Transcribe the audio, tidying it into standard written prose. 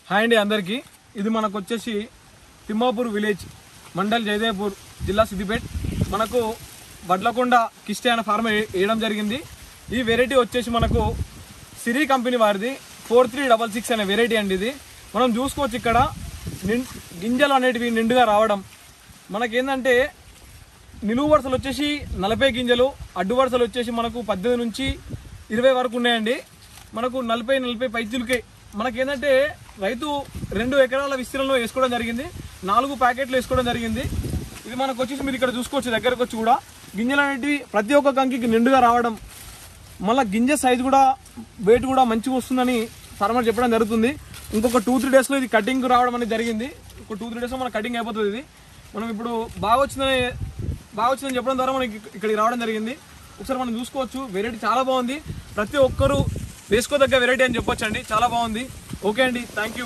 Hi అండి అందరికీ. ఇది మనకు వచ్చేసి తిమ్మాపూర్ విలేజ్, మండల్ జయదేవ్పూర్, జిల్లా సిద్దిపేట్. మనకు వడ్లకొండ కిష్టే అనే ఫార్మ్ వేయడం జరిగింది. ఈ వెరైటీ వచ్చేసి మనకు సిరి కంపెనీ వారిది 4366 అనే వెరైటీ అండి. ఇది మనం చూసుకోవచ్చు. ఇక్కడ గింజలు అనేటివి నిండుగా రావడం. మనకేంటంటే నిలువు వరుసలు వచ్చేసి 40 గింజలు, అడ్డు వరుసలు వచ్చేసి మనకు 18 నుంచి 20 వరకు ఉన్నాయండి. మనకు 40 పైచులకే మనకేంటంటే రైతు 2 ఎకరాల విస్తీర్ణంలో వేసుకోవడం జరిగింది. 4 ప్యాకెట్లు వేసుకోవడం జరిగింది. ఇది మనకు వచ్చేసి మీరు ఇక్కడ చూసుకోవచ్చు. దగ్గరకు వచ్చి కూడా గింజలు అనేటివి ప్రతి ఒక్క కంకికి నిండుగా రావడం, మళ్ళీ గింజ సైజు కూడా వెయిట్ కూడా మంచిగా వస్తుందని ఫార్మర్ చెప్పడం జరుగుతుంది. ఇంకొక 2-3 డేస్లో ఇది కటింగ్ రావడం అనేది జరిగింది. ఒక 2-3 డేస్లో మన కటింగ్ అయిపోతుంది. ఇది మనం ఇప్పుడు బాగా వచ్చిందని చెప్పడం ద్వారా మనకి ఇక్కడికి రావడం జరిగింది. ఒకసారి మనం చూసుకోవచ్చు. వెరైటీ చాలా బాగుంది. ప్రతి ఒక్కరూ వేసుకోదగ్గ వెరైటీ అని చెప్పొచ్చు అండి. చాలా బాగుంది. ఓకే అండి, థ్యాంక్ యూ.